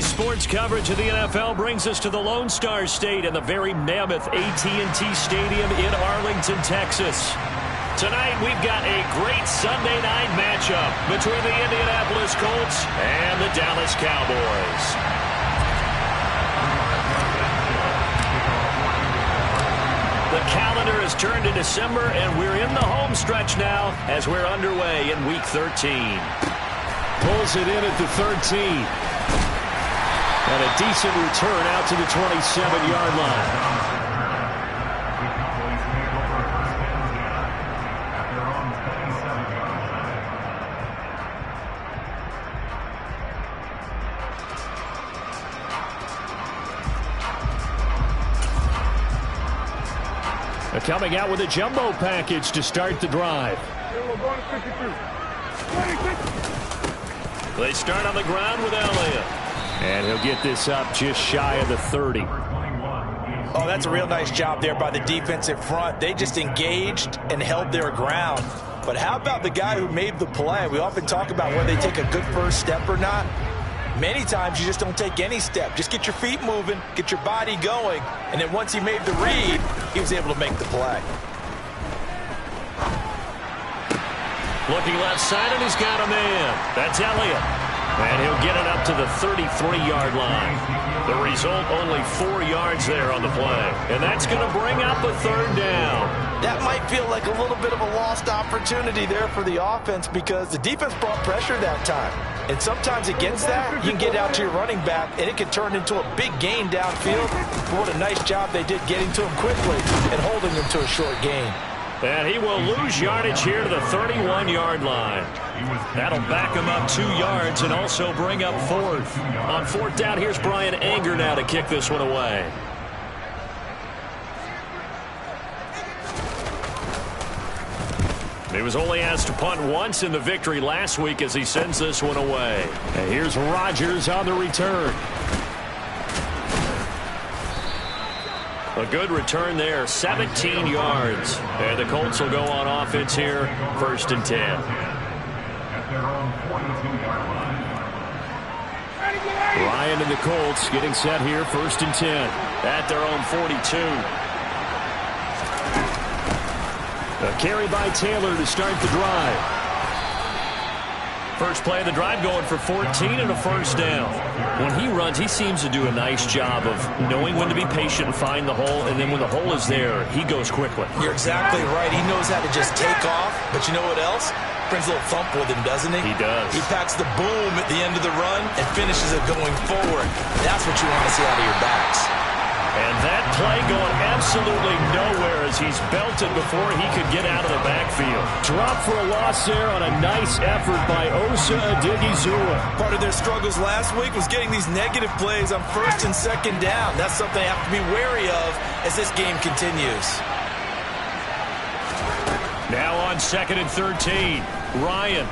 Sports coverage of the NFL brings us to the Lone Star State and the very mammoth AT&T Stadium in Arlington, Texas. Tonight, we've got a great Sunday night matchup between the Indianapolis Colts and the Dallas Cowboys. The calendar has turned to December, and we're in the home stretch now as we're underway in Week 13. Pulls it in at the 13. And a decent return out to the 27-yard line. They're coming out with a jumbo package to start the drive. They start on the ground with Elliott. And he'll get this up just shy of the 30. Oh, that's a real nice job there by the defensive front. They just engaged and held their ground. But how about the guy who made the play? We often talk about whether they take a good first step or not. Many times you just don't take any step. Just get your feet moving, get your body going, and then once he made the read, he was able to make the play. Looking left side, and he's got a man. That's Elliott. And he'll get it up to the 33-yard line. The result, only 4 yards there on the play. And that's going to bring up a third down. That might feel like a little bit of a lost opportunity there for the offense because the defense brought pressure that time. And sometimes against that, you can get out to your running back, and it can turn into a big gain downfield. But what a nice job they did getting to him quickly and holding him to a short gain. And he will lose yardage here to the 31-yard line. That'll back him up 2 yards and also bring up fourth. On fourth down, here's Brian Anger now to kick this one away. He was only asked to punt once in the victory last week as he sends this one away. And here's Rodgers on the return. A good return there, 17 yards. And the Colts will go on offense here, 1st and 10. Ryan and the Colts getting set here, 1st and 10. At their own 42. A carry by Taylor to start the drive. First play of the drive going for 14 and a first down. When he runs, he seems to do a nice job of knowing when to be patient and find the hole, and then when the hole is there, he goes quickly. You're exactly right. He knows how to just take off, but you know what else? Brings a little thump with him, doesn't he? He does. He packs the boom at the end of the run and finishes it going forward. That's what you want to see out of your backs. And that play going absolutely nowhere as he's belted before he could get out of the backfield. Drop for a loss there on a nice effort by Osa Odighizuwa. Part of their struggles last week was getting these negative plays on 1st and 2nd down. That's something they have to be wary of as this game continues. Now on 2nd and 13, Ryan.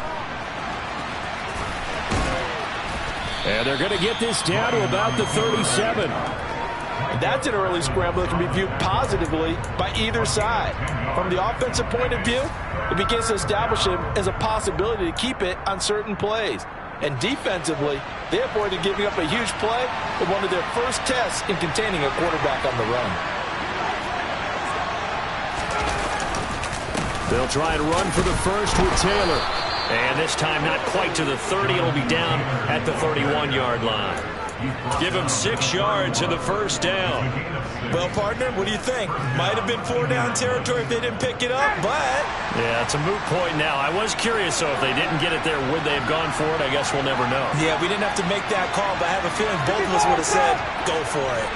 And they're going to get this down to about the 37. That's an early scramble that can be viewed positively by either side. From the offensive point of view, it begins to establish him as a possibility to keep it on certain plays. And defensively, they avoided giving up a huge play with one of their first tests in containing a quarterback on the run. They'll try and run for the first with Taylor. And this time not quite to the 30. It'll be down at the 31-yard line. Give him 6 yards in the first down. Well, partner, what do you think? Might have been 4 down territory if they didn't pick it up, but... Yeah, it's a moot point now. I was curious, so if they didn't get it there, would they have gone for it? I guess we'll never know. Yeah, we didn't have to make that call, but I have a feeling both of us would have said, go for it.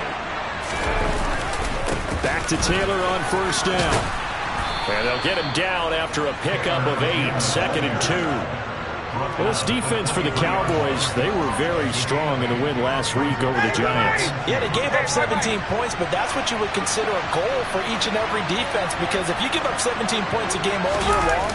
Back to Taylor on first down. And they'll get him down after a pickup of 8, 2nd and 2. Well, this defense for the Cowboys, they were very strong in the win last week over the Giants. Yeah, they gave up 17 points, but that's what you would consider a goal for each and every defense, because if you give up 17 points a game all year long,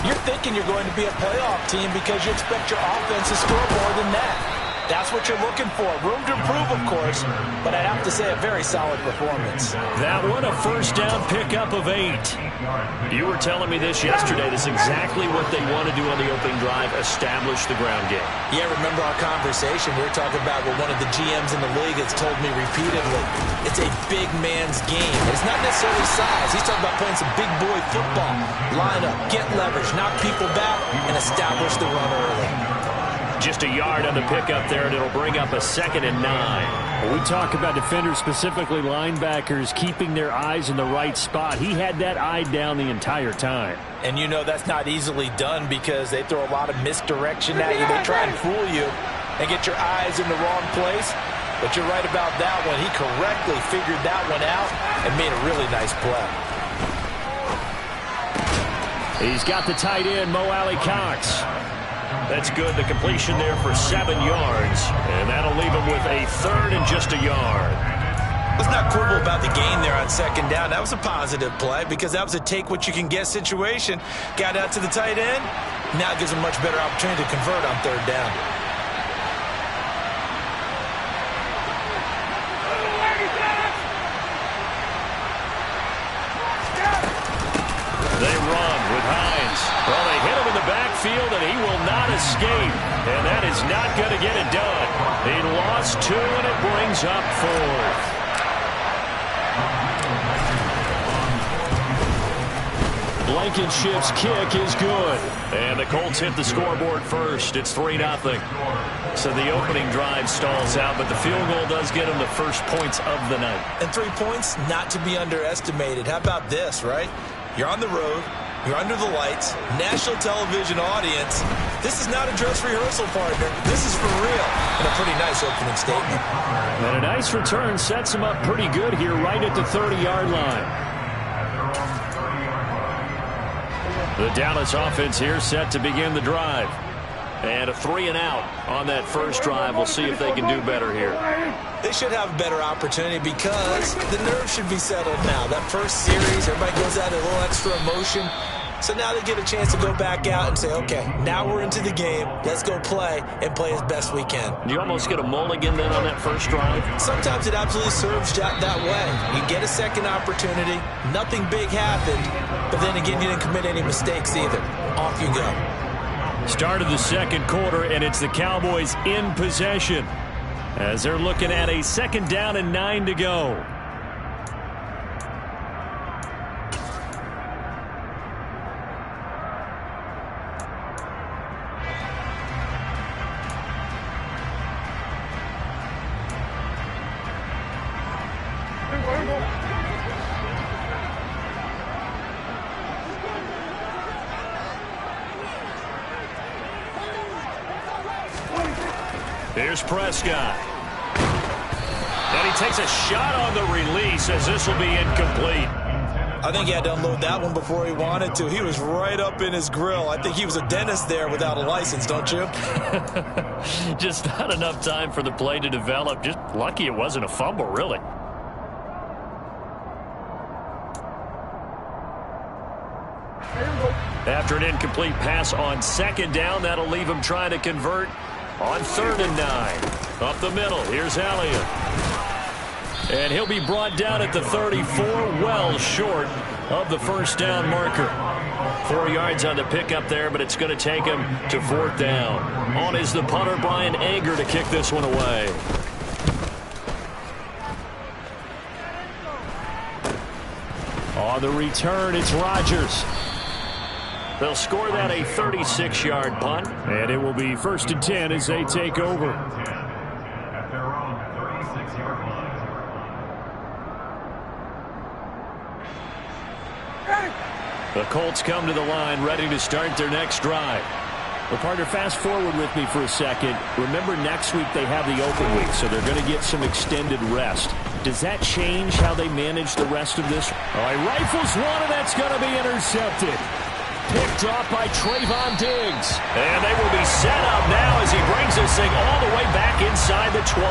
you're thinking you're going to be a playoff team because you expect your offense to score more than that. That's what you're looking for. Room to improve, of course, but I'd have to say a very solid performance. That one, a first down pickup of 8. You were telling me this yesterday. This is exactly what they want to do on the opening drive, establish the ground game. Yeah, remember our conversation? We were talking about what one of the GMs in the league has told me repeatedly. It's a big man's game. It's not necessarily size. He's talking about playing some big boy football. Line up, get leverage, knock people back, and establish the run early. Just a yard on the pickup there, and it'll bring up a 2nd and 9. When we talk about defenders, specifically linebackers, keeping their eyes in the right spot. He had that eye down the entire time. And you know that's not easily done because they throw a lot of misdirection at you. They try and fool you and get your eyes in the wrong place. But you're right about that one. He correctly figured that one out and made a really nice play. He's got the tight end, Mo Alley-Cox. That's good. The completion there for 7 yards. And that'll leave him with a 3rd and just a yard. Let's not quibble about the gain there on 2nd down. That was a positive play because that was a take-what-you-can-get situation. Got out to the tight end. Now it gives him a much better opportunity to convert on 3rd down. They run with Hines. Well, they hit him in the backfield, and he will not escape. And that is not going to get it done. He lost 2, and it brings up 4th. Blankenship's kick is good. And the Colts hit the scoreboard first. It's 3-0. So the opening drive stalls out, but the field goal does get them the first points of the night. And 3 points, not to be underestimated. How about this, right? You're on the road. You're under the lights. National television audience. This is not a dress rehearsal, partner. This is for real. And a pretty nice opening statement. And a nice return sets him up pretty good here right at the 30-yard line. The Dallas offense here set to begin the drive. And a 3-and-out on that first drive. We'll see if they can do better here. They should have a better opportunity because the nerves should be settled now. That first series, everybody goes out a little extra emotion. So now they get a chance to go back out and say, okay, now we're into the game. Let's go play and play as best we can. You almost get a mulligan then on that first drive? Sometimes it absolutely serves that way. You get a second opportunity. Nothing big happened. But then again, you didn't commit any mistakes either. Off you go. Start of the second quarter, and it's the Cowboys in possession as they're looking at a 2nd down and 9 to go. Here's Prescott. And he takes a shot on the release as this will be incomplete. I think he had to unload that one before he wanted to. He was right up in his grill. I think he was a dentist there without a license, don't you? Just not enough time for the play to develop. Just lucky it wasn't a fumble, really. After an incomplete pass on 2nd down, that'll leave him trying to convert on 3rd and 9. Up the middle, here's Elliott. And he'll be brought down at the 34, well short of the first down marker. 4 yards on the pickup there, but it's going to take him to 4th down. On is the punter, Brian Anger, to kick this one away. On the return, it's Rodgers. They'll score that a 36-yard punt. And it will be 1st and 10 as they take over. The Colts come to the line ready to start their next drive. Well, partner, fast forward with me for a second. Remember, next week they have the open week, so they're going to get some extended rest. Does that change how they manage the rest of this? All right, rifles one, and that's going to be intercepted. Picked off by Trayvon Diggs. And they will be set up now as he brings this thing all the way back inside the 20.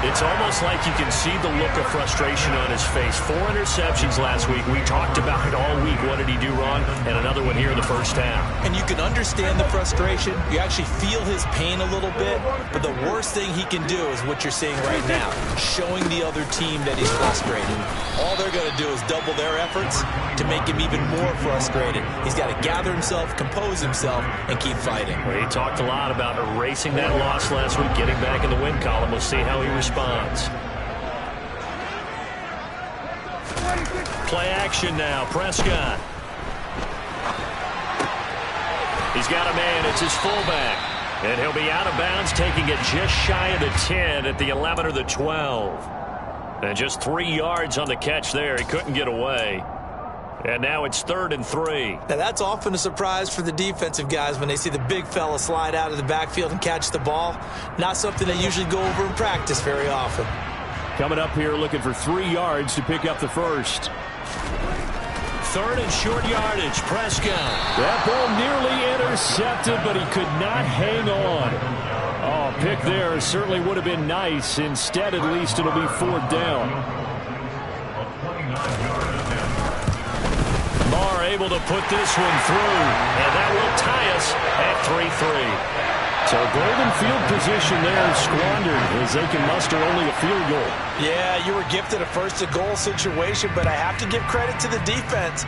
It's almost like you can see the look of frustration on his face. 4 interceptions last week. We talked about it all week. What did he do wrong? And another one here in the first half. And you can understand the frustration. You actually feel his pain a little bit. But the worst thing he can do is what you're seeing right now, showing the other team that he's frustrated. All they're going to do is double their efforts to make him even more frustrated. He's got to gather himself, compose himself, and keep fighting. Well, he talked a lot about erasing that loss last week, getting back in the win column. We'll see how he responds. Play action now. Prescott. He's got a man. It's his fullback. And he'll be out of bounds, taking it just shy of the 10 at the 11 or the 12. And just 3 yards on the catch there. He couldn't get away. And now it's 3rd and 3. Now that's often a surprise for the defensive guys when they see the big fella slide out of the backfield and catch the ball. Not something they usually go over in practice very often. Coming up here looking for 3 yards to pick up the first. 3rd and short yardage. Prescott. That ball nearly intercepted, but he could not hang on. Oh, pick there certainly would have been nice. Instead, at least it'll be 4th down. Barr able to put this one through, and that will tie us at 3-3. So golden field position there squandered as they can muster only a field goal. Yeah, you were gifted a first-and-goal situation, but I have to give credit to the defense.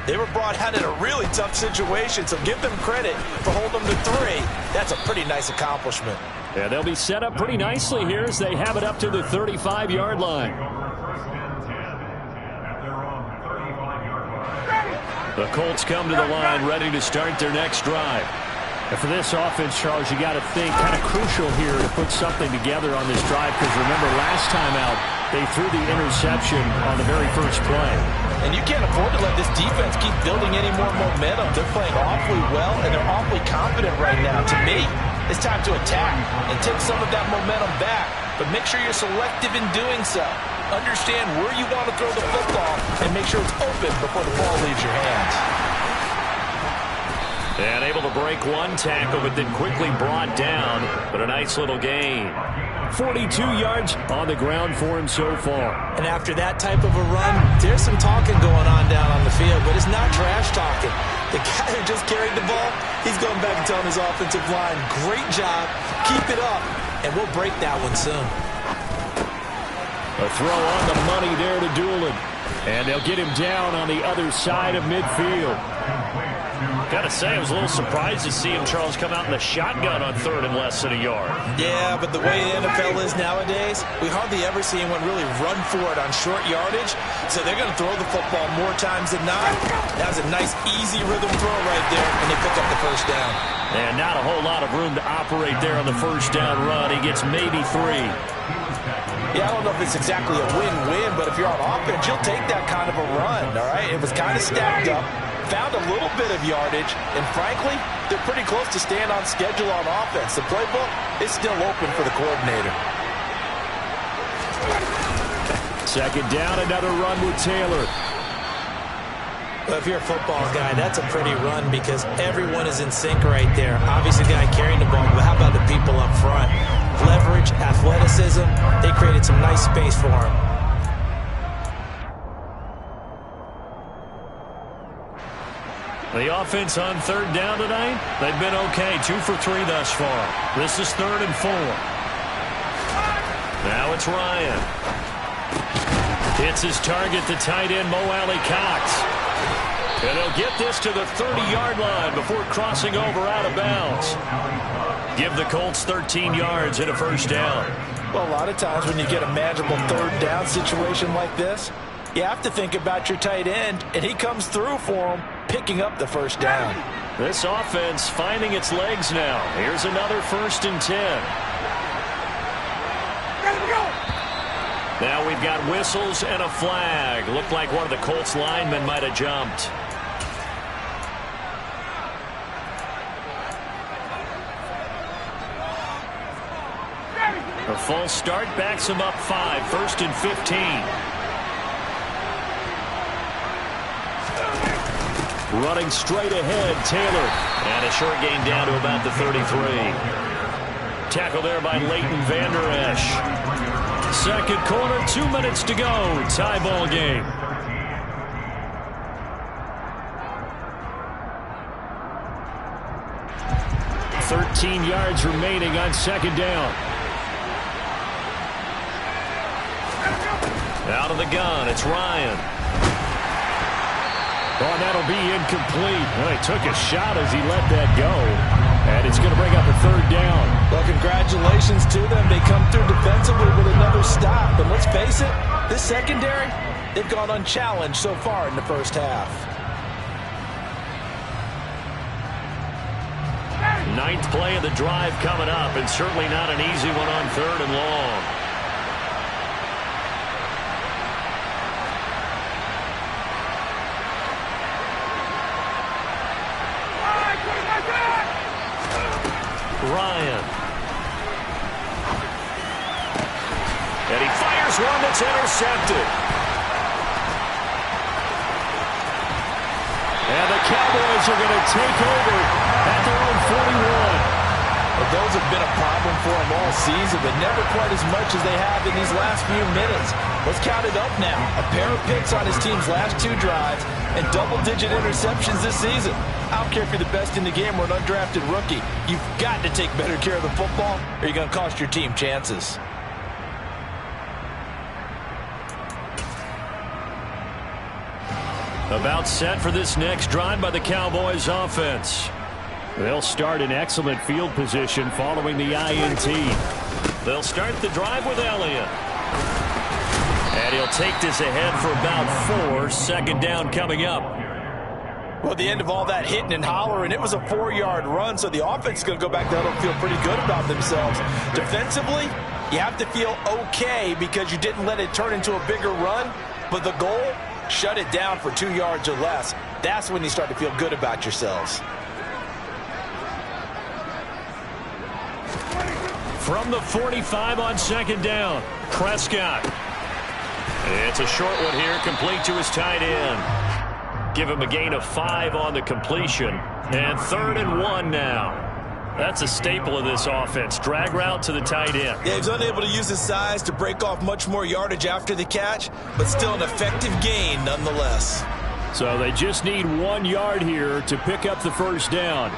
They were brought out in a really tough situation, so give them credit for holding them to 3. That's a pretty nice accomplishment. Yeah, they'll be set up pretty nicely here as they have it up to the 35-yard line. The Colts come to the line ready to start their next drive. And for this offense, Charles, you got to think kind of crucial here to put something together on this drive because remember last time out they threw the interception on the very first play. And you can't afford to let this defense keep building any more momentum. They're playing awfully well and they're awfully confident right now. To me, it's time to attack and take some of that momentum back. But make sure you're selective in doing so. Understand where you want to throw the football and make sure it's open before the ball leaves your hands. And able to break one tackle, but then quickly brought down. But a nice little gain. 42 yards on the ground for him so far. And after that type of a run, there's some talking going on down on the field, but it's not trash talking. The guy who just carried the ball, he's going back and telling his offensive line, great job, keep it up, and we'll break that one soon. A throw on the money there to Doolin. And they'll get him down on the other side of midfield. Gotta say, I was a little surprised to see him, Charles, come out in the shotgun on 3rd and less than a yard. Yeah, but the way the NFL is nowadays, we hardly ever see anyone really run for it on short yardage. So they're going to throw the football more times than not. That was a nice, easy rhythm throw right there, and they pick up the first down. And not a whole lot of room to operate there on the first down run. He gets maybe 3. Yeah, I don't know if it's exactly a win-win, but if you're on offense, you'll take that kind of a run, all right? It was kind of stacked up. Found a little bit of yardage, and frankly, they're pretty close to staying on schedule on offense. The playbook is still open for the coordinator. 2nd down, another run with Taylor. Well, if you're a football guy, that's a pretty run because everyone is in sync right there. Obviously, the guy carrying the ball, but how about the people up front? Leverage, athleticism, they created some nice space for him. The offense on 3rd down tonight, they've been okay. 2 for 3 thus far. This is 3rd and 4. Now it's Ryan. Hits his target, the tight end, Mo Alley-Cox. And they'll get this to the 30-yard line before crossing over out of bounds. Give the Colts 13 yards and a first down. Well, a lot of times when you get a manageable 3rd down situation like this, you have to think about your tight end, and he comes through for him, picking up the first down. This offense finding its legs now. Here's another 1st and 10. Now we've got whistles and a flag. Looked like one of the Colts linemen might have jumped. A false start backs him up 5. 1st and 15. Running straight ahead, Taylor. And a short gain down to about the 33. tackle there by Leighton Vander Esch. Second quarter, 2 minutes to go. Tie ball game. "13 yards remaining on second down. Out of the gun, it's Ryan. Oh, that'll be incomplete. Well, he took a shot as he let that go. And it's going to bring up a third down. Well, congratulations to them. They come through defensively with another stop. But let's face it, this secondary, they've gone unchallenged so far in the first half. Ninth play of the drive coming up, and certainly not an easy one on third and long. Ryan. And he fires one that's intercepted. And the Cowboys are going to take over at their own 41. Well, those have been a problem for them all season, but never quite as much as they have in these last few minutes. Let's count it up now. A pair of picks on his team's last 2 drives and double-digit interceptions this season. I don't care if you're the best in the game or an undrafted rookie. You've got to take better care of the football or you're going to cost your team chances. About set for this next drive by the Cowboys offense. They'll start in excellent field position following the INT. They'll start the drive with Elliott. And he'll take this ahead for about 4. Second down coming up. Well, at the end of all that hitting and hollering, it was a 4-yard run, so the offense is going to go back there and feel pretty good about themselves. Defensively, you have to feel okay because you didn't let it turn into a bigger run, but the goal, shut it down for 2 yards or less. That's when you start to feel good about yourselves. From the 45 on second down, Prescott. It's a short one here, complete to his tight end. Give him a gain of 5 on the completion. And 3rd and 1 now. That's a staple of this offense. Drag route to the tight end. Yeah, he's unable to use his size to break off much more yardage after the catch, but still an effective gain nonetheless. So they just need 1 yard here to pick up the first down.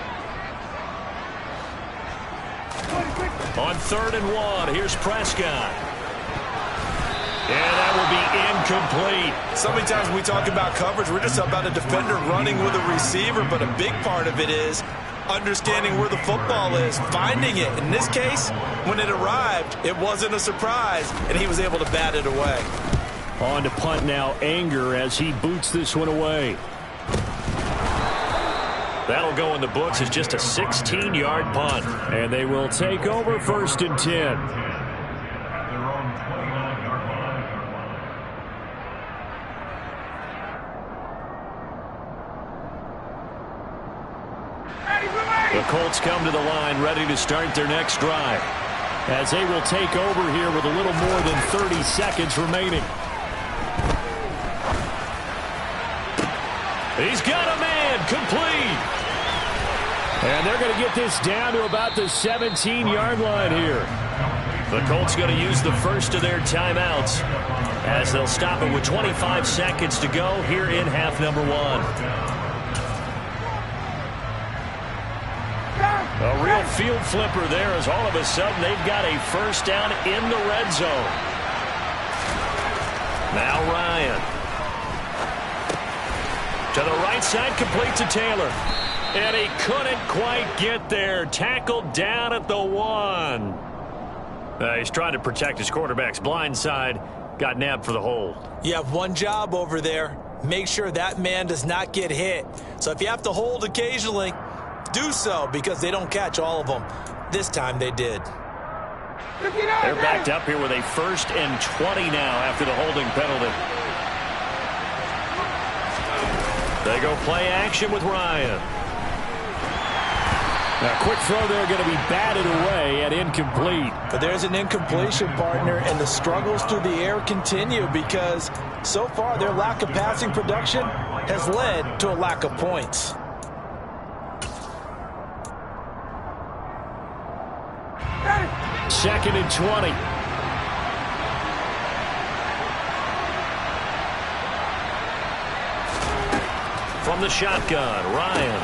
On 3rd and 1, here's Prescott. And that will be incomplete. So many times when we talk about coverage, we're just about a defender running with a receiver, but a big part of it is understanding where the football is, finding it. In this case, when it arrived, it wasn't a surprise, and he was able to bat it away. On to punt now, Anger, as he boots this one away. That'll go in the books as just a 16-yard punt. And they will take over 1st and 10. The Colts come to the line ready to start their next drive as they will take over here with a little more than 30 seconds remaining. He's got a man, complete. And they're going to get this down to about the 17-yard line here. The Colts going to use the first of their timeouts as they'll stop it with 25 seconds to go here in half number 1. A real field flipper there as all of a sudden they've got a first down in the red zone. Now Ryan. To the right side, complete to Taylor. And he couldn't quite get there. Tackled down at the 1. He's trying to protect his quarterback's blind side. Got nabbed for the hold. You have one job over there. Make sure that man does not get hit. So if you have to hold occasionally, do so because they don't catch all of them. This time they did. They're backed up here with a 1st and 20 now after the holding penalty. They go play action with Ryan. Now, quick throw there going to be batted away and incomplete. But there's an incompletion, partner, and the struggles through the air continue because so far their lack of passing production has led to a lack of points. Got it. 2nd and 20. From the shotgun, Ryan.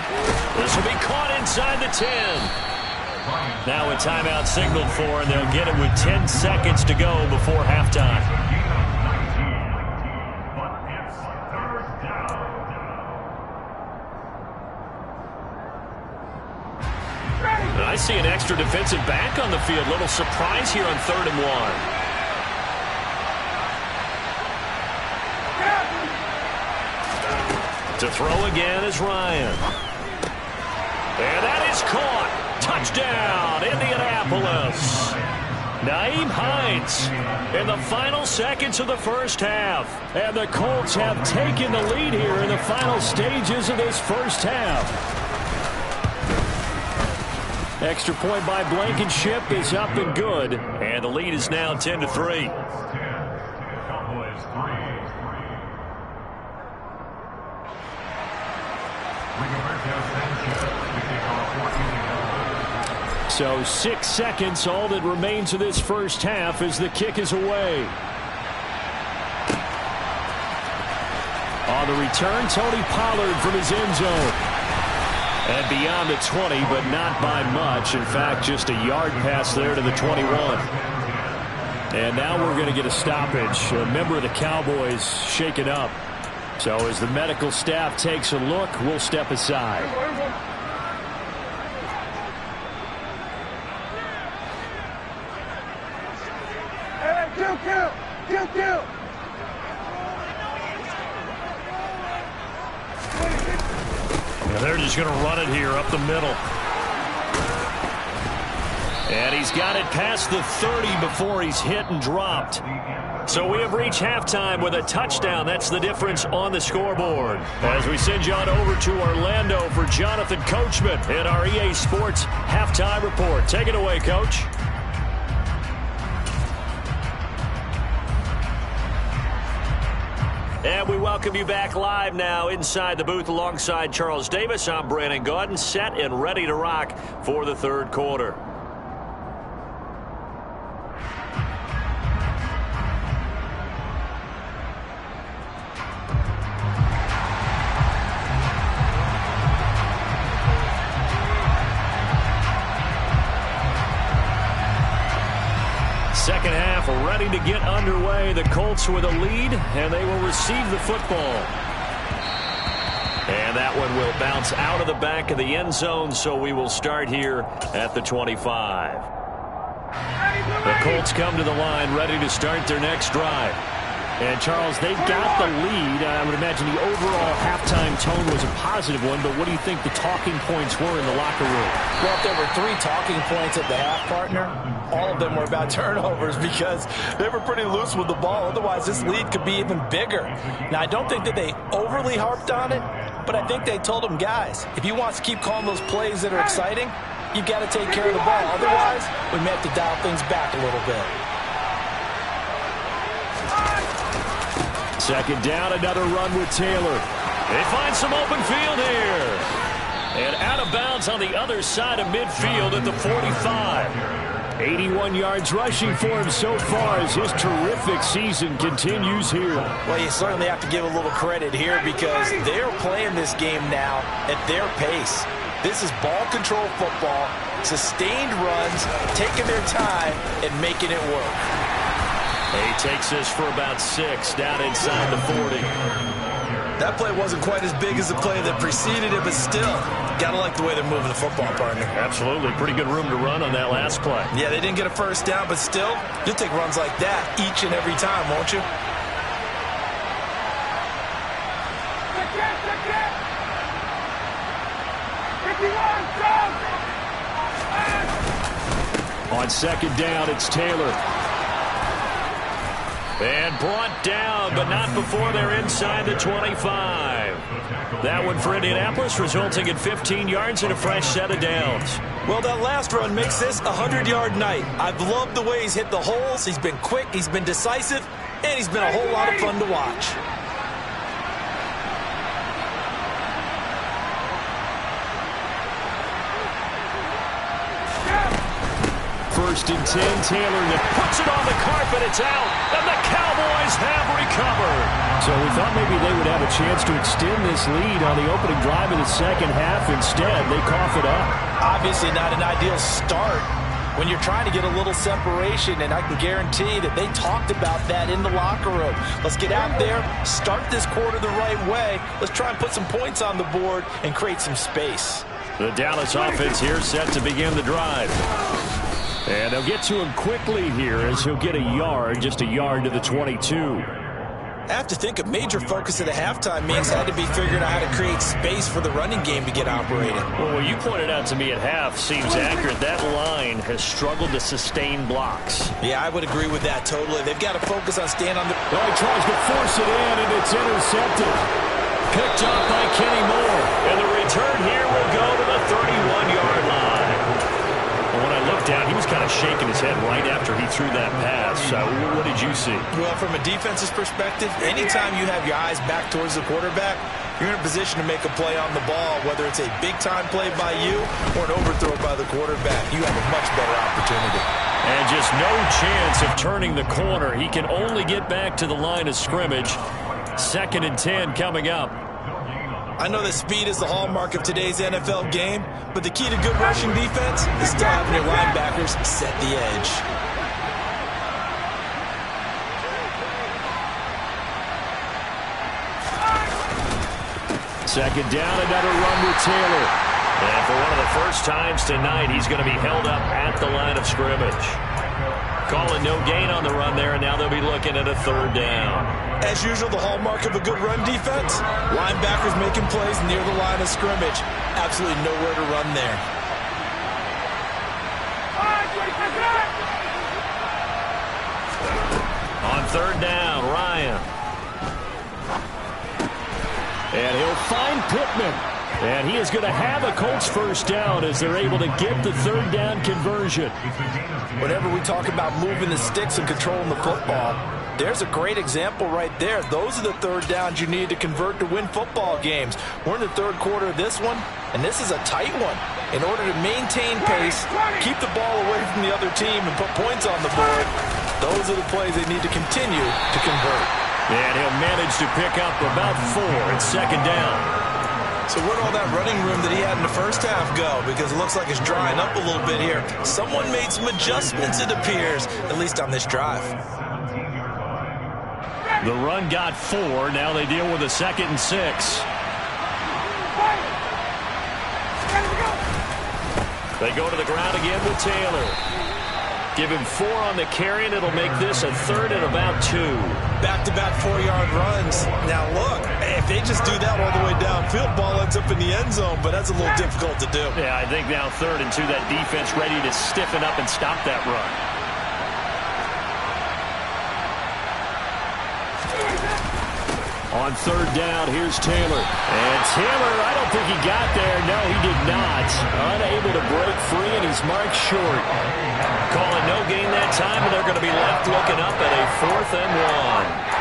This will be caught inside the 10. Now a timeout signaled for, and they'll get it with 10 seconds to go before halftime. I see an extra defensive back on the field. Little surprise here on 3rd and 1. To throw again is Ryan. And that is caught. Touchdown, Indianapolis. Nyheim Hines in the final seconds of the first half. And the Colts have taken the lead here in the final stages of this first half. Extra point by Blankenship is up and good. And the lead is now 10-3. So 6 seconds, all that remains of this first half as the kick is away. On the return, Tony Pollard from his end zone. And beyond the 20, but not by much. In fact, just a yard pass there to the 21. And now we're going to get a stoppage. A member of the Cowboys shaken up. So as the medical staff takes a look, we'll step aside. They're just going to run it here up the middle. And he's got it past the 30 before he's hit and dropped. So we have reached halftime with a touchdown. That's the difference on the scoreboard. As we send you on over to Orlando for Jonathan Coachman in our EA Sports halftime report. Take it away, Coach. And we welcome you back live now inside the booth alongside Charles Davis. I'm Brandon Gaudin, set and ready to rock for the third quarter. Second half ready to get underway. The Colts with a lead, and they will receive the football. And that one will bounce out of the back of the end zone, so we will start here at the 25. The Colts come to the line ready to start their next drive. And, Charles, they've got the lead. I would imagine the overall halftime tone was a positive one, but what do you think the talking points were in the locker room? Well, if there were 3 talking points at the half, partner, all of them were about turnovers because they were pretty loose with the ball. Otherwise, this lead could be even bigger. Now, I don't think that they overly harped on it, but I think they told them, guys, if you want to keep calling those plays that are exciting, you've got to take care of the ball. Otherwise, we may have to dial things back a little bit. Second down, another run with Taylor. They find some open field here. And out of bounds on the other side of midfield at the 45. 81 yards rushing for him so far as his terrific season continues here. Well, you certainly have to give a little credit here because they're playing this game now at their pace. This is ball control football, sustained runs, taking their time and making it work. He takes this for about 6 down inside the 40. That play wasn't quite as big as the play that preceded it, but still, gotta like the way they're moving the football, partner. Absolutely. Pretty good room to run on that last play. Yeah, they didn't get a first down, but still, you'll take runs like that each and every time, won't you? On second down, it's Taylor. And brought down, but not before they're inside the 25. That one for Indianapolis, resulting in 15 yards and a fresh set of downs. Well, that last run makes this a 100-yard night. I've loved the way he's hit the holes. He's been quick, he's been decisive, and he's been a whole lot of fun to watch. 1st and 10. Taylor puts it on the carpet. It's out. And the Cowboys have recovered. So we thought maybe they would have a chance to extend this lead on the opening drive of the second half. Instead, they cough it up. Obviously not an ideal start when you're trying to get a little separation, and I can guarantee that they talked about that in the locker room. Let's get out there, start this quarter the right way. Let's try and put some points on the board and create some space. The Dallas offense here set to begin the drive. And they'll get to him quickly here as he'll get a yard, just a yard to the 22. I have to think a major focus of the halftime means had to be figuring out how to create space for the running game to get operating. Well, what you pointed out to me at half seems accurate. That line has struggled to sustain blocks. Yeah, I would agree with that totally. They've got to focus on staying on the... Well, he tries to force it in, and it's intercepted. Picked up by Kenny Moore. And the return here will go to the 31-yard line. When I looked down, he was kind of shaking his head right after he threw that pass. What did you see? Well, from a defense's perspective, anytime you have your eyes back towards the quarterback, you're in a position to make a play on the ball, whether it's a big-time play by you or an overthrow by the quarterback. You have a much better opportunity. And just no chance of turning the corner. He can only get back to the line of scrimmage. 2nd and 10 coming up. I know that speed is the hallmark of today's NFL game, but the key to good rushing defense is still having your linebackers set the edge. Second down, another run with Taylor. And for one of the first times tonight, he's going to be held up at the line of scrimmage. Calling no gain on the run there, and now they'll be looking at a 3rd down. As usual, the hallmark of a good run defense, linebackers making plays near the line of scrimmage. Absolutely nowhere to run there. On 3rd down, Ryan. And he'll find Pittman. And he is going to have a Colts 1st down as they're able to get the 3rd down conversion. Whenever we talk about moving the sticks and controlling the football, there's a great example right there. Those are the 3rd downs you need to convert to win football games. We're in the 3rd quarter of this one, and this is a tight one. In order to maintain pace, keep the ball away from the other team, and put points on the board, those are the plays they need to continue to convert. And he'll manage to pick up about 4 at 2nd down. So where'd all that running room that he had in the first half go? Because it looks like it's drying up a little bit here. Someone made some adjustments, it appears, at least on this drive. The run got 4. Now they deal with a 2nd and 6. They go to the ground again with Taylor. Give him 4 on the carry, and it'll make this a 3rd and about 2. Back-to-back 4-yard runs. Now, look, if they just do that all the way downfield, ball ends up in the end zone, but that's a little difficult to do. Yeah, I think now 3rd and 2, that defense ready to stiffen up and stop that run. On 3rd down, here's Taylor. And Taylor, I don't think he got there. No, he did not. Unable to break free, and he's marked short. Calling no gain that time, and they're going to be left looking up at a 4th and 1.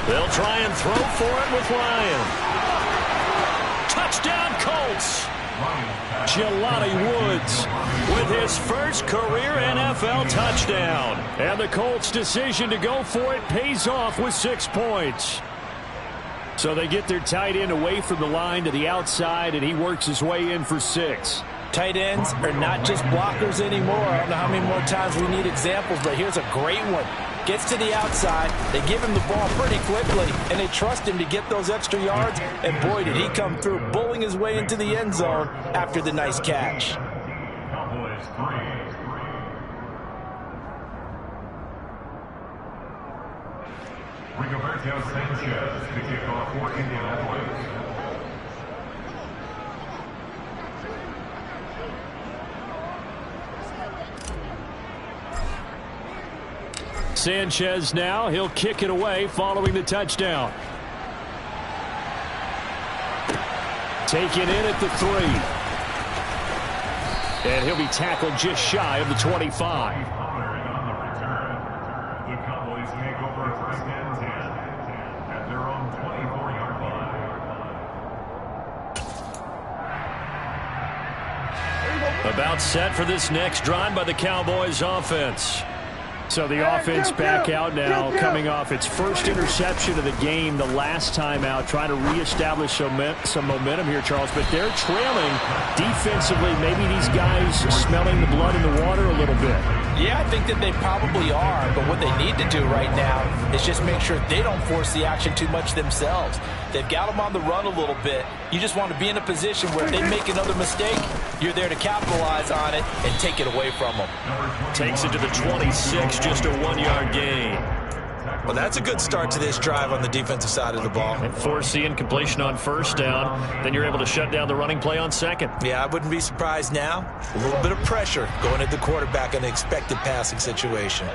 They'll try and throw for it with Ryan. Touchdown, Colts. Jelani Woods With his first career NFL touchdown. And the Colts' decision to go for it pays off with 6 points. So they get their tight end away from the line to the outside, and he works his way in for 6. Tight ends are not just blockers anymore. I don't know how many more times we need examples, but here's a great one. Gets to the outside, they give him the ball pretty quickly, and they trust him to get those extra yards, and boy, did he come through, bulling his way into the end zone after the nice catch. Rigoberto Sanchez to kick off for Indianapolis. Sanchez now, he'll kick it away following the touchdown. Taken in at the 3. And he'll be tackled just shy of the 25. On the return, the Cowboys make over 1st and 10 at their own 24-yard line. About set for this next drive by the Cowboys offense. So the offense back out now, coming off its first interception of the game the last time out, trying to reestablish some momentum here, Charles. But they're trailing defensively. Maybe these guys smelling the blood in the water a little bit. Yeah, I think that they probably are, but what they need to do right now is just make sure they don't force the action too much themselves. They've got them on the run a little bit. You just want to be in a position where if they make another mistake, you're there to capitalize on it and take it away from them. Takes it to the 26, just a 1-yard gain. Well, that's a good start to this drive on the defensive side of the ball. And force the incompletion on first down. Then you're able to shut down the running play on second. Yeah, I wouldn't be surprised now. A little bit of pressure going at the quarterback in an expected passing situation.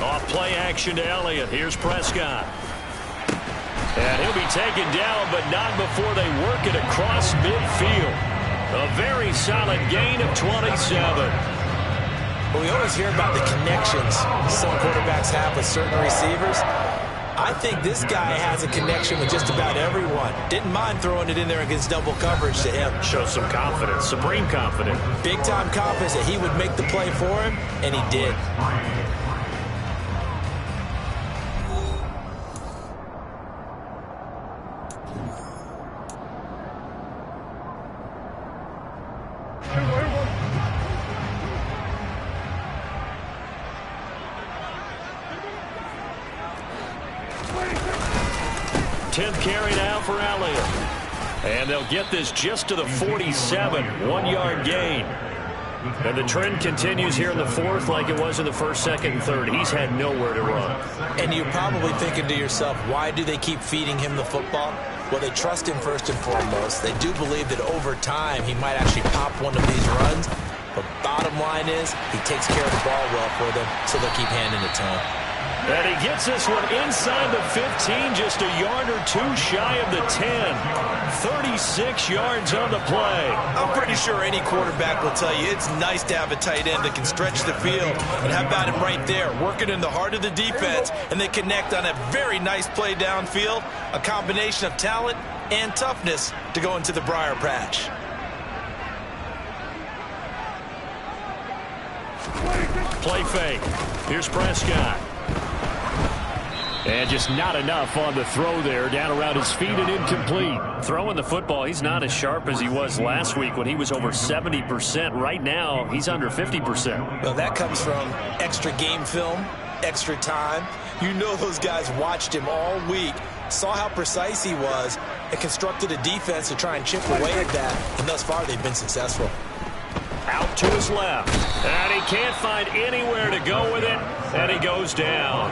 Off play action to Elliott. Here's Prescott. And he'll be taken down, but not before they work it across midfield. A very solid gain of 27. Well, we always hear about the connections some quarterbacks have with certain receivers. I think this guy has a connection with just about everyone. Didn't mind throwing it in there against double coverage to him. Shows some confidence, supreme confidence. Big-time confidence that he would make the play for him, and he did. Carry now for Elliott. And they'll get this just to the 47. 1-yard gain. And the trend continues here in the fourth like it was in the first, second, and third. He's had nowhere to run. And you're probably thinking to yourself, why do they keep feeding him the football? Well, they trust him first and foremost. They do believe that over time he might actually pop one of these runs. But bottom line is he takes care of the ball well for them, so they'll keep handing it to him. And he gets this one inside the 15, just a yard or two shy of the 10. 36 yards on the play. I'm pretty sure any quarterback will tell you it's nice to have a tight end that can stretch the field. And how about him right there, working in the heart of the defense, and they connect on a very nice play downfield, a combination of talent and toughness to go into the briar patch. Play fake. Here's Prescott. And just not enough on the throw there, down around his feet and incomplete. Throwing the football, he's not as sharp as he was last week when he was over 70%. Right now, he's under 50%. Well, that comes from extra game film, extra time. You know those guys watched him all week, saw how precise he was, and constructed a defense to try and chip away at that. And thus far, they've been successful. Out to his left. And he can't find anywhere to go with it. And he goes down.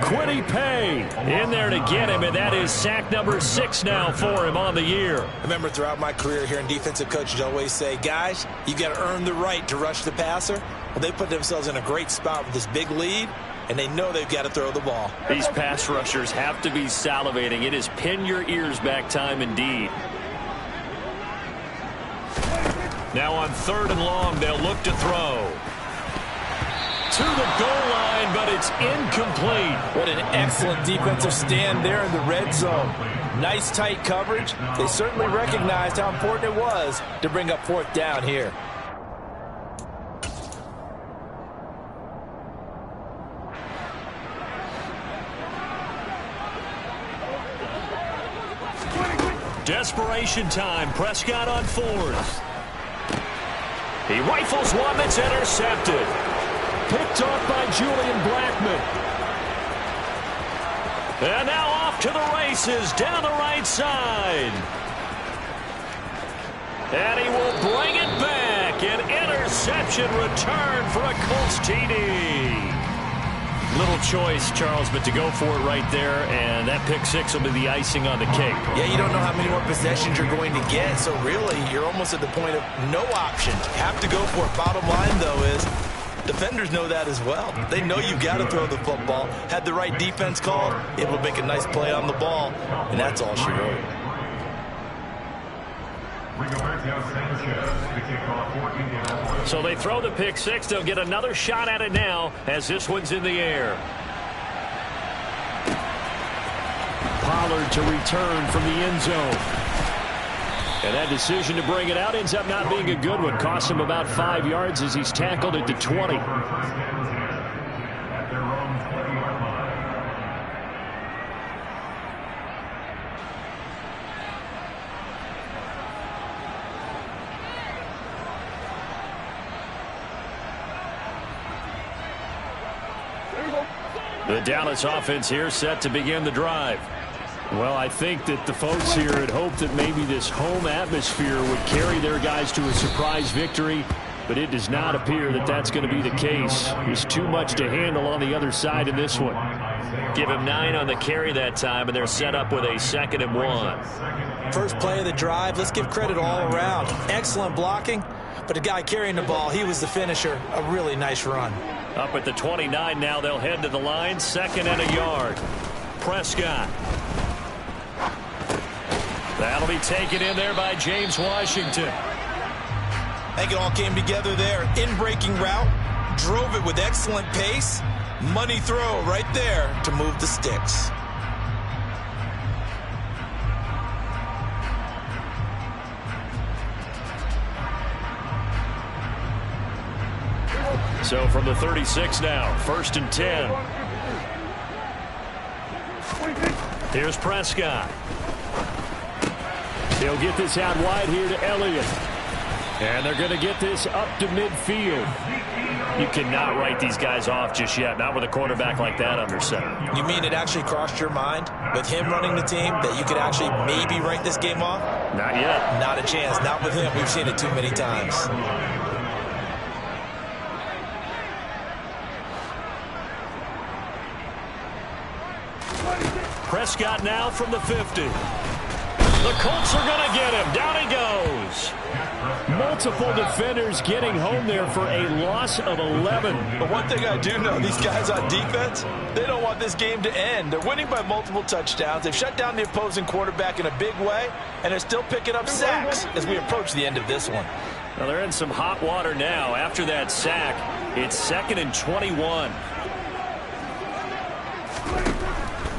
Quiddy Pay in there to get him, and that is sack number 6 now for him on the year. I remember throughout my career here in defensive coaches always say, guys, you've got to earn the right to rush the passer. Well, they put themselves in a great spot with this big lead, and they know they've got to throw the ball. These pass rushers have to be salivating. It is pin your ears back time indeed. Now on 3rd and long, they'll look to throw. To the goal line, but it's incomplete. What an excellent defensive stand there in the red zone. Nice tight coverage. They certainly recognized how important it was to bring up 4th down here. Desperation time. Prescott on 4th. He rifles one that's intercepted. Picked off by Julian Blackmon. And now off to the races down the right side. And he will bring it back. An interception return for a Colts TD. Little choice, Charles, but to go for it right there, and that pick 6 will be the icing on the cake. Yeah, you don't know how many more possessions you're going to get, so really you're almost at the point of no option. Have to go for it. Bottom line, though, is defenders know that as well. They know you've got to throw the football. Had the right defense called, able to make a nice play on the ball, and that's all she wrote. So they throw the pick six. They'll get another shot at it now as this one's in the air. Pollard to return from the end zone. And that decision to bring it out ends up not being a good one. Costs him about 5 yards as he's tackled at the 20. The Dallas offense here set to begin the drive. Well, I think that the folks here had hoped that maybe this home atmosphere would carry their guys to a surprise victory, but it does not appear that that's going to be the case. There's too much to handle on the other side in this one. Give him 9 on the carry that time, and they're set up with a 2nd and 1. First play of the drive, let's give credit all around. Excellent blocking, but the guy carrying the ball, he was the finisher. A really nice run. Up at the 29 now, they'll head to the line, 2nd and a yard. Prescott. That'll be taken in there by James Washington. I think it all came together there. In-breaking route, drove it with excellent pace. Money throw right there to move the sticks. So from the 36 now, 1st and 10. Here's Prescott. They'll get this out wide here to Elliott. And they're going to get this up to midfield. You cannot write these guys off just yet, not with a quarterback like that under center. You mean it actually crossed your mind with him running the team that you could actually maybe write this game off? Not yet. Not a chance. Not with him. We've seen it too many times. Prescott now from the 50. The Colts are going to get him. Down he goes. Multiple defenders getting home there for a loss of 11. But one thing I do know, these guys on defense, they don't want this game to end. They're winning by multiple touchdowns. They've shut down the opposing quarterback in a big way, and they're still picking up sacks as we approach the end of this one. Well, they're in some hot water now. After that sack, it's 2nd and 21.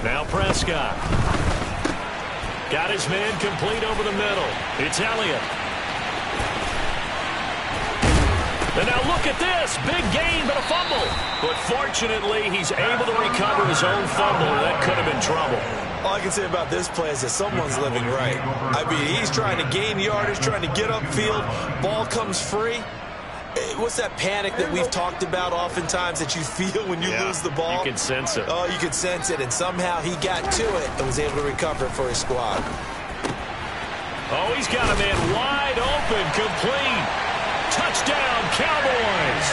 Now Prescott. Got his man complete over the middle. It's Elliott. And now look at this. Big gain, but a fumble. But fortunately, he's able to recover his own fumble. That could have been trouble. All I can say about this play is that someone's living right. I mean, he's trying to gain yardage, trying to get upfield. Ball comes free. What's that panic that we've talked about oftentimes that you feel when you lose the ball? You can sense it. Oh, you can sense it. And somehow he got to it and was able to recover it for his squad. Oh, he's got a man wide open, complete. Touchdown, Cowboys.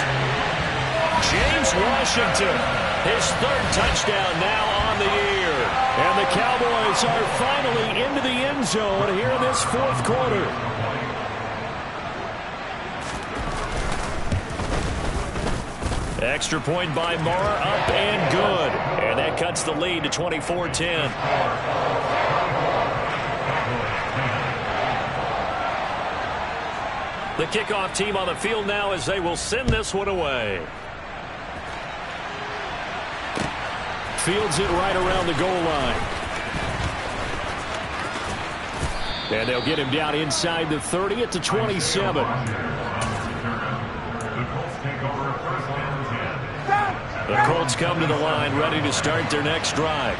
James Washington, his 3rd touchdown now on the year. And the Cowboys are finally into the end zone here in this 4th quarter. Extra point by Mara, up and good. And that cuts the lead to 24-10. The kickoff team on the field now as they will send this one away. Fields it right around the goal line. And they'll get him down inside the 30 at the 27. The Colts come to the line ready to start their next drive.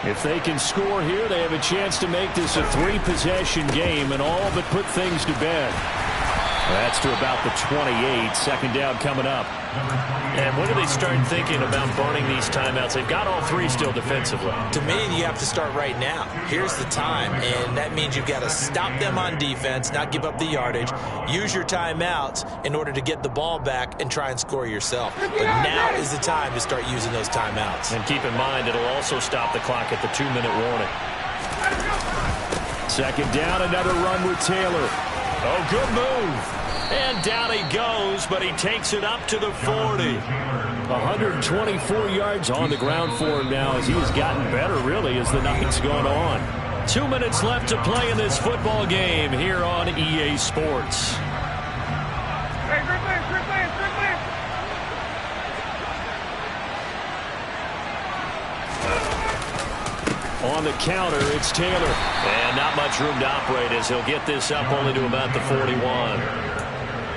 If they can score here, they have a chance to make this a 3-possession game and all but put things to bed. That's to about the 28. 2nd down coming up. And when do they start thinking about burning these timeouts? They've got all 3 still defensively. To me, you have to start right now. Here's the time, and that means you've got to stop them on defense, not give up the yardage, use your timeouts in order to get the ball back and try and score yourself. But now is the time to start using those timeouts. And keep in mind, it'll also stop the clock at the 2-minute warning. 2nd down, another run with Taylor. Oh, good move. And down he goes, but he takes it up to the 40. 124 yards on the ground for him now as he has gotten better, really, as the night's gone on. 2 minutes left to play in this football game here on EA Sports. On the counter, it's Taylor. And not much room to operate as he'll get this up only to about the 41.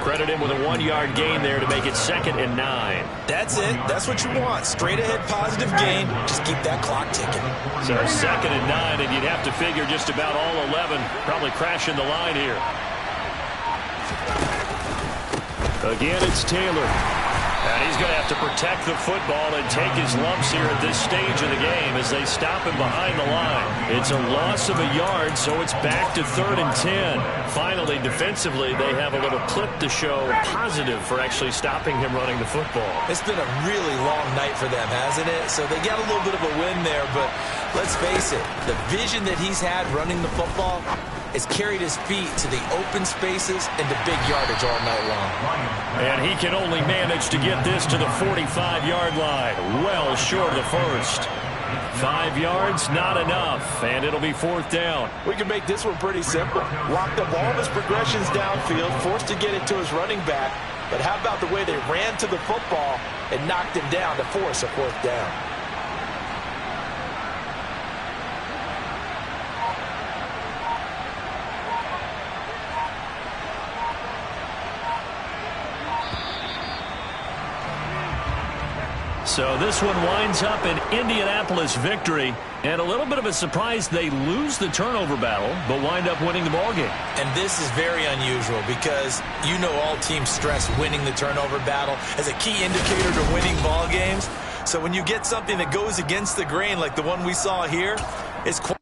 Credit him with a 1-yard gain there to make it 2nd and 9. That's it. That's what you want. Straight ahead positive gain. Just keep that clock ticking. So 2nd and 9, and you'd have to figure just about all 11 probably crashing the line here. Again, it's Taylor. And he's going to have to protect the football and take his lumps here at this stage of the game as they stop him behind the line. It's a loss of a yard, so it's back to 3rd and 10. Finally, defensively, they have a little clip to show positive for actually stopping him running the football. It's been a really long night for them, hasn't it? So they got a little bit of a win there, but let's face it, the vision that he's had running the football has carried his feet to the open spaces and the big yardage all night long. And he can only manage to get this to the 45-yard line, well short of the first. 5 yards, not enough, and it'll be 4th down. We can make this one pretty simple. Locked up all of his progressions downfield, forced to get it to his running back. But how about the way they ran to the football and knocked him down to force a 4th down? So this one winds up an Indianapolis victory, and a little bit of a surprise they lose the turnover battle, but wind up winning the ballgame. And this is very unusual because you know all teams stress winning the turnover battle as a key indicator to winning ball games. So when you get something that goes against the grain like the one we saw here, it's quite